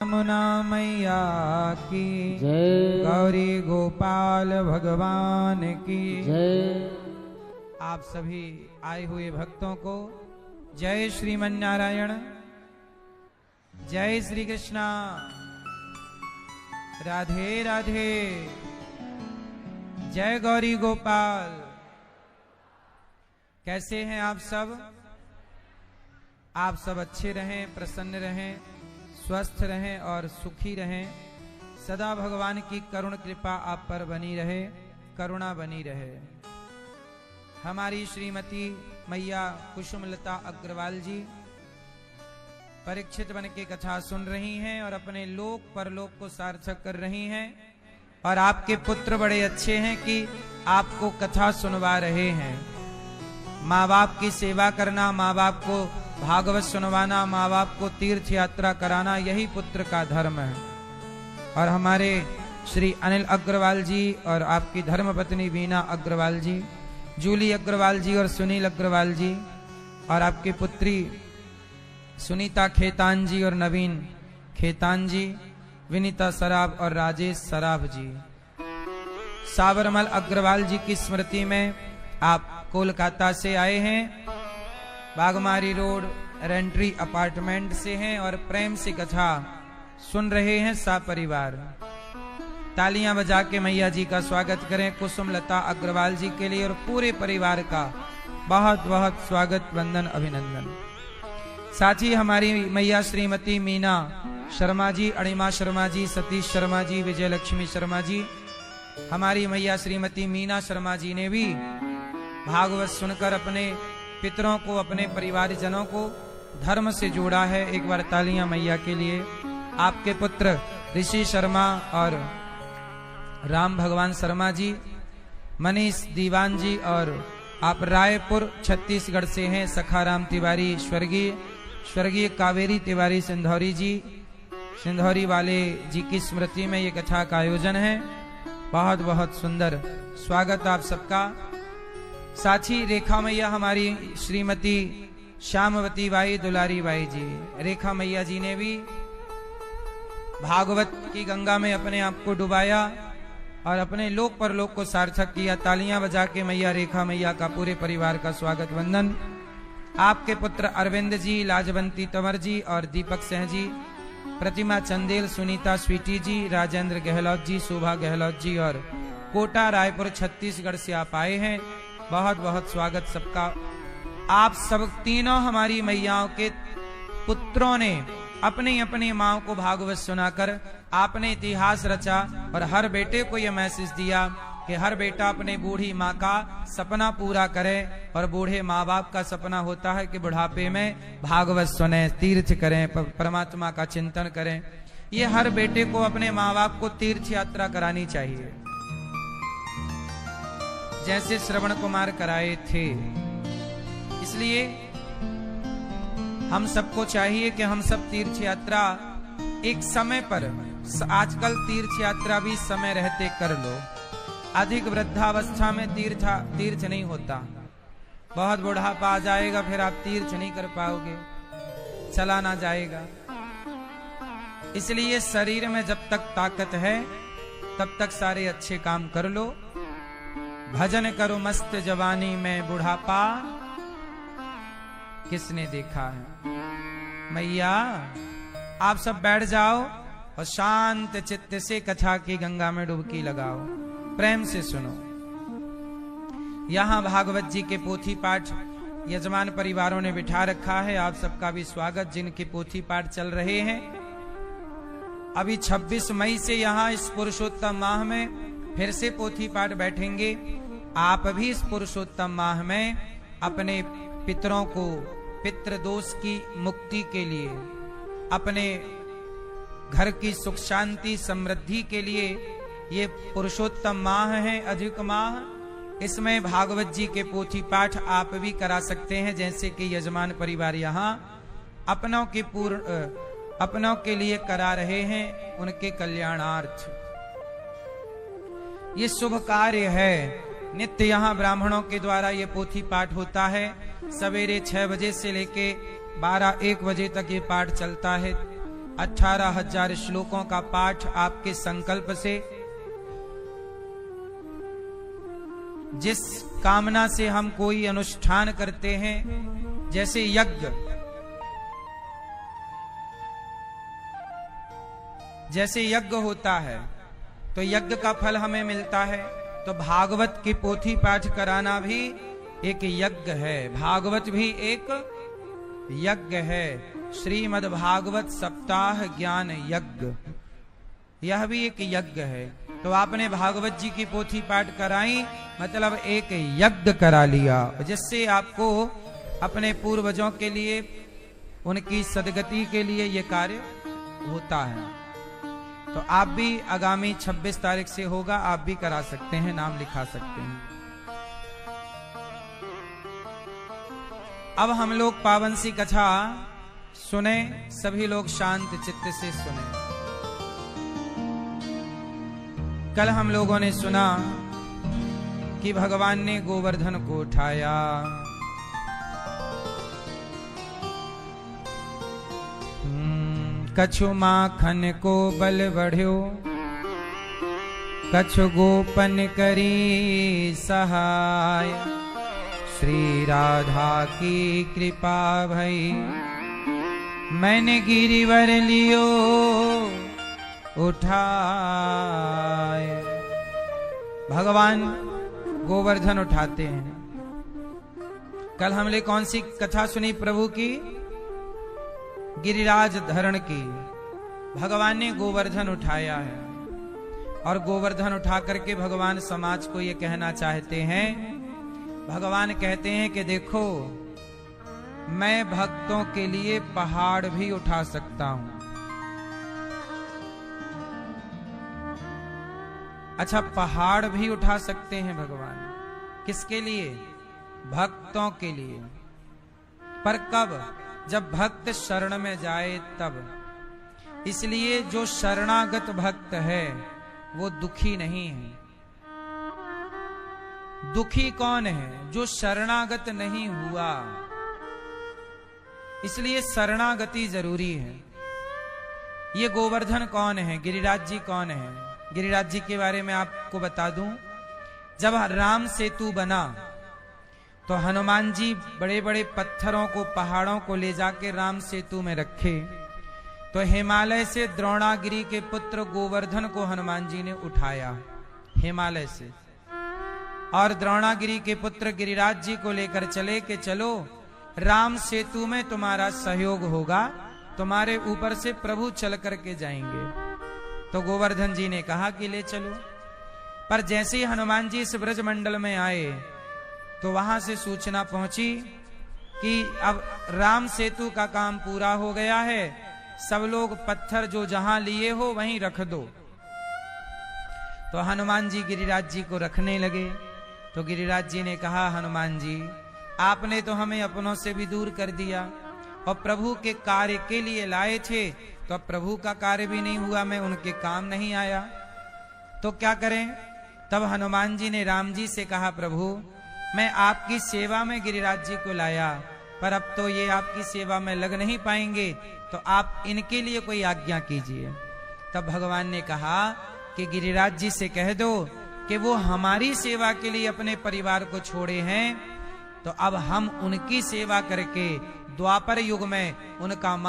यमुना मैया की जय। गौरी गोपाल भगवान की जय। आप सभी आए हुए भक्तों को जय श्रीमन नारायण, जय श्री कृष्णा, राधे राधे, जय गौरी गोपाल। कैसे हैं आप सब? आप सब अच्छे रहें, प्रसन्न रहें, स्वस्थ रहें और सुखी रहें। सदा भगवान की करुण कृपा आप पर बनी रहे, करुणा बनी रहे। हमारी श्रीमती मैया कुसुमलता अग्रवाल जी परीक्षित बन के कथा सुन रही हैं और अपने लोक परलोक को सार्थक कर रही हैं। और आपके पुत्र बड़े अच्छे हैं कि आपको कथा सुनवा रहे हैं। माँ बाप की सेवा करना, माँ बाप को भागवत सुनवाना, माँ बाप को तीर्थ यात्रा कराना, यही पुत्र का धर्म है। और हमारे श्री अनिल अग्रवाल जी और आपकी धर्मपत्नी वीना अग्रवाल जी, जूली अग्रवाल जी और सुनील अग्रवाल जी, और आपकी पुत्री सुनीता खेतान जी और नवीन खेतान जी, विनीता सराब और राजेश सराब जी। साबरमल अग्रवाल जी की स्मृति में आप कोलकाता से आए हैं, बागमारी रोड रेंट्री अपार्टमेंट से हैं और प्रेम से कथा सुन रहे हैं परिवार। तालियां बजा के मैया जी का स्वागत करें कुसुमलता अग्रवाल जी के लिए और पूरे परिवार का बहुत बहुत स्वागत, वंदन, अभिनंदन। साथ ही हमारी मैया श्रीमती मीना शर्मा जी, अणिमा शर्मा जी, सतीश शर्मा जी, विजय लक्ष्मी शर्मा जी, हमारी मैया श्रीमती मीना शर्मा जी ने भी भागवत सुनकर अपने पितरों को, अपने परिवारजनों को धर्म से जोड़ा है। एक बार तालियां मैया के लिए। आपके पुत्र ऋषि शर्मा और राम भगवान शर्मा जी, मनीष दीवान जी, और आप रायपुर छत्तीसगढ़ से हैं, सखाराम तिवारी, स्वर्गीय कावेरी तिवारी सिंधौरी जी, सिंधौरी वाले जी की स्मृति में ये कथा का आयोजन है। बहुत बहुत सुंदर स्वागत आप सबका। साथी रेखा मैया हमारी श्रीमती श्यामवती बाई, दुलारी बाई जी, रेखा मैया जी ने भी भागवत की गंगा में अपने आप को डुबाया और अपने लोक परलोक को सार्थक किया। तालियां बजा के मैया रेखा मैया का पूरे परिवार का स्वागत, वंदन। आपके पुत्र अरविंद जी, लाजवंती तंवर जी और दीपक सिंह जी, प्रतिमा चंदेल, सुनीता स्वीटी जी, राजेंद्र गहलोत जी, शोभा गहलोत जी और कोटा रायपुर छत्तीसगढ़ से आप आए हैं। बहुत बहुत स्वागत सबका। आप सब तीनों हमारी मैयाओं के पुत्रों ने अपनी अपनी माँ को भागवत सुनाकर आपने इतिहास रचा और हर बेटे को यह मैसेज दिया कि हर बेटा अपने बूढ़ी माँ का सपना पूरा करे। और बूढ़े माँ बाप का सपना होता है कि बुढ़ापे में भागवत सुने, तीर्थ करें, परमात्मा का चिंतन करें। ये हर बेटे को अपने माँ बाप को तीर्थ यात्रा करानी चाहिए, जैसे श्रवण कुमार कराए थे। इसलिए हम सबको चाहिए कि हम सब तीर्थ यात्रा एक समय पर, आजकल तीर्थ यात्रा भी समय रहते कर लो। अधिक वृद्धावस्था में तीर्थ नहीं होता। बहुत बुढ़ापा आ जाएगा, फिर आप तीर्थ नहीं कर पाओगे, चला ना जाएगा। इसलिए शरीर में जब तक ताकत है तब तक सारे अच्छे काम कर लो। भजन करो मस्त जवानी में, बुढ़ापा किसने देखा है। मैया आप सब बैठ जाओ और शांत चित्त से कथा की गंगा में डुबकी लगाओ, प्रेम से सुनो। यहाँ भागवत जी के पोथी पाठ यजमान परिवारों ने बिठा रखा है। आप सबका भी स्वागत, जिनके पोथी पाठ चल रहे हैं। अभी 26 मई से यहाँ इस पुरुषोत्तम माह में फिर से पोथी पाठ बैठेंगे। आप भी इस पुरुषोत्तम माह में अपने पितरों को पितृ दोष की मुक्ति के लिए, अपने घर की सुख शांति समृद्धि के लिए ये पुरुषोत्तम माह है, अधिक माह। इसमें भागवत जी के पोथी पाठ आप भी करा सकते हैं, जैसे कि यजमान परिवार यहाँ अपनों के लिए करा रहे हैं, उनके कल्याणार्थ। ये शुभ कार्य है। नित्य यहाँ ब्राह्मणों के द्वारा ये पोथी पाठ होता है। सवेरे 6 बजे से लेके 12-1 बजे तक ये पाठ चलता है। 18,000 श्लोकों का पाठ आपके संकल्प से, जिस कामना से हम कोई अनुष्ठान करते हैं, जैसे यज्ञ होता है तो यज्ञ का फल हमें मिलता है, तो भागवत की पोथी पाठ कराना भी एक यज्ञ है। भागवत भी एक यज्ञ है। श्रीमद् भागवत सप्ताह ज्ञान यज्ञ, यह भी एक यज्ञ है। तो आपने भागवत जी की पोथी पाठ कराई, मतलब एक यज्ञ करा लिया, जिससे आपको अपने पूर्वजों के लिए, उनकी सदगति के लिए ये कार्य होता है। तो आप भी आगामी 26 तारीख से होगा, आप भी करा सकते हैं, नाम लिखा सकते हैं। अब हम लोग पावन सी कथा सुने, सभी लोग शांत चित्त से सुने। कल हम लोगों ने सुना कि भगवान ने गोवर्धन को उठाया, कछु माखन को बल बढ़्यो, कछु गोपन करी सहाय, श्री राधा की कृपा भई, मैंने गिरिवर लियो उठाए। भगवान गोवर्धन उठाते हैं। कल हमने कौन सी कथा सुनी प्रभु की? गिरिराज धरण की। भगवान ने गोवर्धन उठाया है, और गोवर्धन उठा करके भगवान समाज को ये कहना चाहते हैं। भगवान कहते हैं कि देखो, मैं भक्तों के लिए पहाड़ भी उठा सकता हूं। अच्छा, पहाड़ भी उठा सकते हैं भगवान, किसके लिए? भक्तों के लिए। पर कब? जब भक्त शरण में जाए तब। इसलिए जो शरणागत भक्त है वो दुखी नहीं है। दुखी कौन है? जो शरणागत नहीं हुआ। इसलिए शरणागति जरूरी है। ये गोवर्धन कौन है? गिरिराज जी कौन है? गिरिराज जी के बारे में आपको बता दूं। जब राम सेतु बना तो हनुमान जी बड़े बड़े पत्थरों को, पहाड़ों को ले जाके राम सेतु में रखे। तो हिमालय से द्रोणागिरी के पुत्र गोवर्धन को हनुमान जी ने उठाया, हिमालय से। और द्रोणागिरी के पुत्र गिरिराज जी को लेकर चले कि चलो, राम सेतु में तुम्हारा सहयोग होगा, तुम्हारे ऊपर से प्रभु चल करके जाएंगे। तो गोवर्धन जी ने कहा कि ले चलो। पर जैसे ही हनुमान जी इस ब्रज मंडल में आए तो वहां से सूचना पहुंची कि अब राम सेतु का काम पूरा हो गया है, सब लोग पत्थर जो जहां लिए हो वहीं रख दो। तो हनुमान जी गिरिराज जी को रखने लगे। तो गिरिराज जी ने कहा, हनुमान जी आपने तो हमें अपनों से भी दूर कर दिया, और प्रभु के कार्य के लिए लाए थे, तो अब प्रभु का कार्य भी नहीं हुआ, मैं उनके काम नहीं आया, तो क्या करें? तब हनुमान जी ने राम जी से कहा, प्रभु मैं आपकी सेवा में गिरिराज जी को लाया, पर अब तो ये आपकी सेवा में लग नहीं पाएंगे, तो आप इनके लिए कोई आज्ञा कीजिए। तब भगवान ने कहा कि गिरिराज जी से कह दो कि वो हमारी सेवा के लिए अपने परिवार को छोड़े हैं, तो अब हम उनकी सेवा करके द्वापर युग में उनका